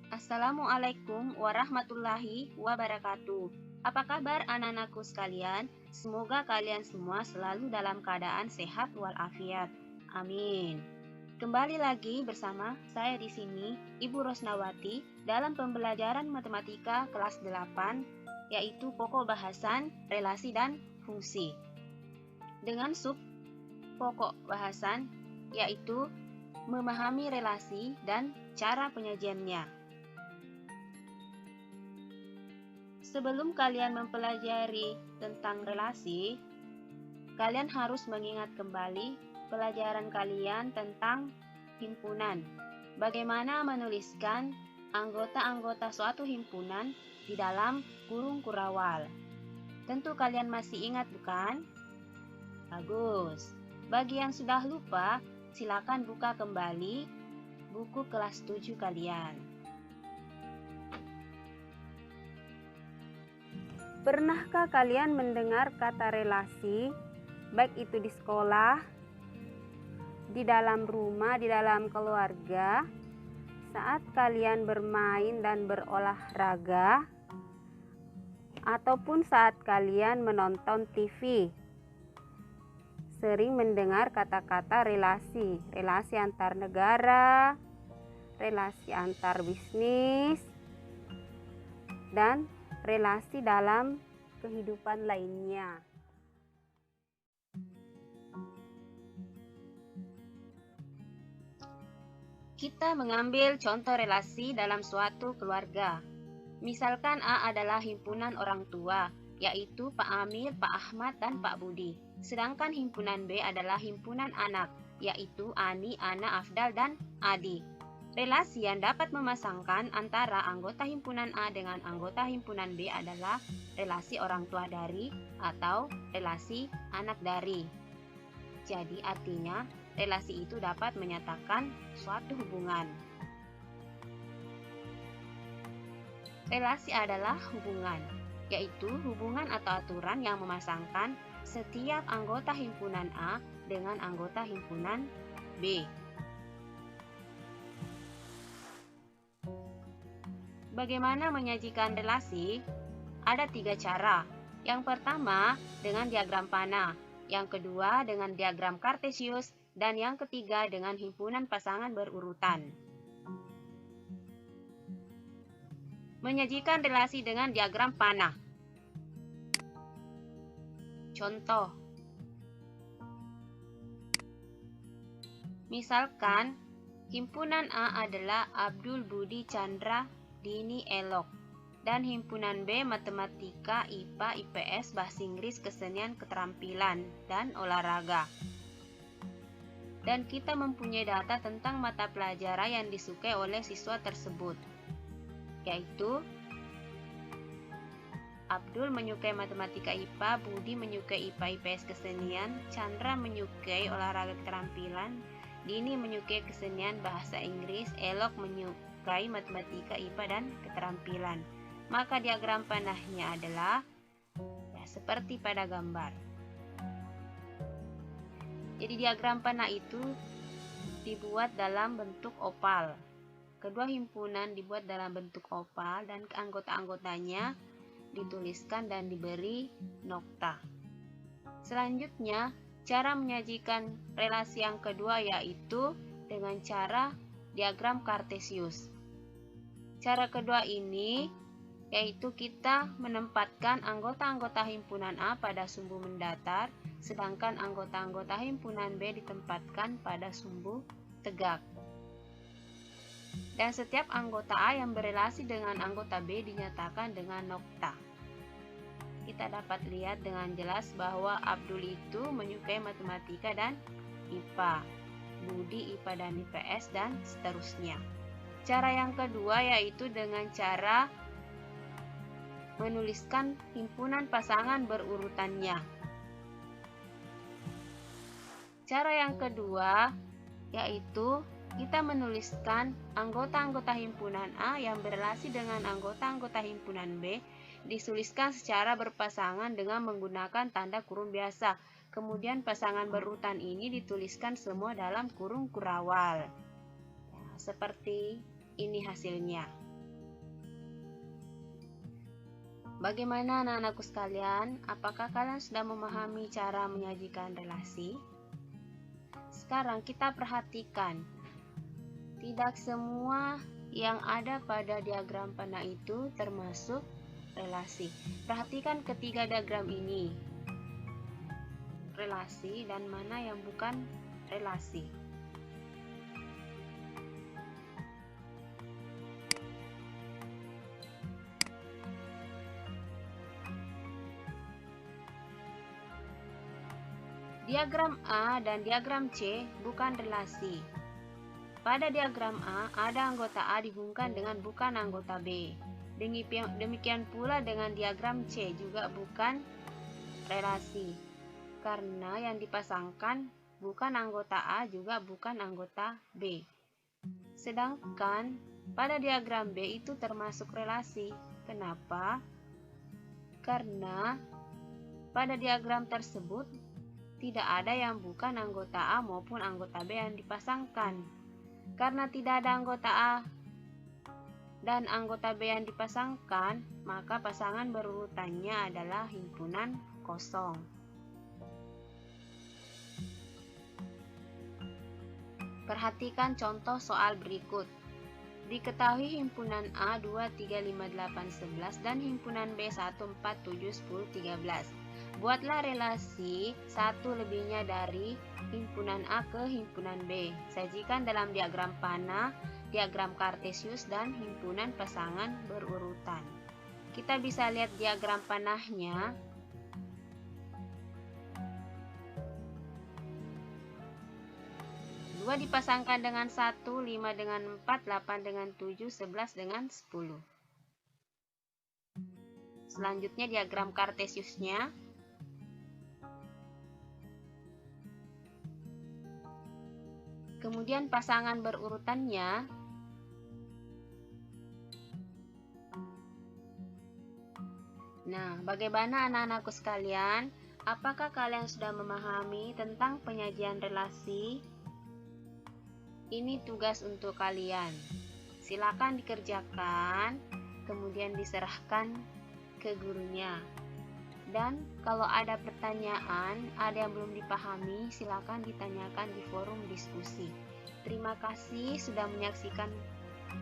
Assalamualaikum warahmatullahi wabarakatuh. Apa kabar anak-anakku sekalian? Semoga kalian semua selalu dalam keadaan sehat walafiat. Amin. Kembali lagi bersama saya di sini, Ibu Rosnawati, dalam pembelajaran matematika kelas 8, yaitu pokok bahasan, relasi, dan fungsi. Dengan sub pokok bahasan, yaitu memahami relasi dan cara penyajiannya. Sebelum kalian mempelajari tentang relasi, kalian harus mengingat kembali pelajaran kalian tentang himpunan. Bagaimana menuliskan anggota-anggota suatu himpunan di dalam kurung kurawal. Tentu kalian masih ingat, bukan? Bagus. Bagi yang sudah lupa, silakan buka kembali buku kelas 7 kalian. Pernahkah kalian mendengar kata relasi, baik itu di sekolah, di dalam rumah, di dalam keluarga, saat kalian bermain dan berolahraga, ataupun saat kalian menonton TV? Sering mendengar kata-kata relasi, relasi antar negara, relasi antar bisnis, dan relasi dalam kehidupan lainnya. Kita mengambil contoh relasi dalam suatu keluarga. Misalkan A adalah himpunan orang tua, yaitu Pak Amir, Pak Ahmad, dan Pak Budi. Sedangkan himpunan B adalah himpunan anak, yaitu Ani, Ana, Afdal, dan Adi. Relasi yang dapat memasangkan antara anggota himpunan A dengan anggota himpunan B adalah relasi orang tua dari atau relasi anak dari. Jadi artinya relasi itu dapat menyatakan suatu hubungan. Relasi adalah hubungan, yaitu hubungan atau aturan yang memasangkan setiap anggota himpunan A dengan anggota himpunan B. Bagaimana menyajikan relasi? Ada 3 cara. Yang pertama dengan diagram panah, yang kedua dengan diagram kartesius, dan yang ketiga dengan himpunan pasangan berurutan. Menyajikan relasi dengan diagram panah. Contoh. Misalkan, himpunan A adalah Abdul, Budi, Chandra, Dini, Elok, dan himpunan B matematika, IPA, IPS, bahasa Inggris, kesenian, keterampilan, dan olahraga. Dan kita mempunyai data tentang mata pelajaran yang disukai oleh siswa tersebut, yaitu Abdul menyukai matematika IPA, Budi menyukai IPA IPS kesenian, Chandra menyukai olahraga keterampilan, Dini menyukai kesenian bahasa Inggris, Elok menyukai matematika IPA dan keterampilan. Maka diagram panahnya adalah seperti pada gambar. Jadi diagram panah itu dibuat dalam bentuk opal. Kedua himpunan dibuat dalam bentuk opal dan anggota-anggotanya dituliskan dan diberi nokta. Selanjutnya, cara menyajikan relasi yang kedua yaitu dengan cara diagram kartesius. Cara kedua ini yaitu kita menempatkan anggota-anggota himpunan A pada sumbu mendatar, sedangkan anggota-anggota himpunan B ditempatkan pada sumbu tegak. Dan setiap anggota A yang berelasi dengan anggota B dinyatakan dengan nokta. Kita dapat lihat dengan jelas bahwa Abdul itu menyukai matematika dan IPA, Budi IPA dan IPS, dan seterusnya. Cara yang kedua yaitu dengan cara menuliskan himpunan pasangan berurutannya. Cara yang kedua yaitu kita menuliskan anggota-anggota himpunan A yang berelasi dengan anggota-anggota himpunan B dituliskan secara berpasangan dengan menggunakan tanda kurung biasa. Kemudian pasangan berurutan ini dituliskan semua dalam kurung kurawal. Seperti ini hasilnya. Bagaimana anak-anakku sekalian? Apakah kalian sudah memahami cara menyajikan relasi? Sekarang kita perhatikan, tidak semua yang ada pada diagram panah itu termasuk relasi. Perhatikan ketiga diagram ini, relasi dan mana yang bukan relasi. Diagram A dan diagram C bukan relasi. Pada diagram A, ada anggota A dihubungkan dengan bukan anggota B. Demikian pula dengan diagram C juga bukan relasi, karena yang dipasangkan bukan anggota A juga bukan anggota B. Sedangkan pada diagram B itu termasuk relasi. Kenapa? Karena pada diagram tersebut tidak ada yang bukan anggota A maupun anggota B yang dipasangkan. Karena tidak ada anggota A dan anggota B yang dipasangkan, maka pasangan berurutannya adalah himpunan kosong. Perhatikan contoh soal berikut. Diketahui himpunan A 2, 3, 5, 8, 11 dan himpunan B 1, 4, 7, 10, 13. Buatlah relasi satu lebihnya dari himpunan A ke himpunan B. Sajikan dalam diagram panah, diagram kartesius, dan himpunan pasangan berurutan. Kita bisa lihat diagram panahnya. Dua dipasangkan dengan 1, 5 dengan 4, 8 dengan 7, 11 dengan 10. Selanjutnya diagram kartesiusnya. Kemudian pasangan berurutannya. Nah, bagaimana anak-anakku sekalian? Apakah kalian sudah memahami tentang penyajian relasi? Ini tugas untuk kalian. Silakan dikerjakan, kemudian diserahkan ke gurunya. Dan kalau ada pertanyaan, ada yang belum dipahami, silakan ditanyakan di forum diskusi. Terima kasih sudah menyaksikan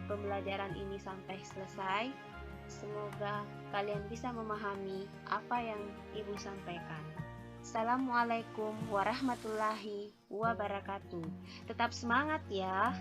pembelajaran ini sampai selesai. Semoga kalian bisa memahami apa yang Ibu sampaikan. Assalamualaikum warahmatullahi wabarakatuh. Tetap semangat ya.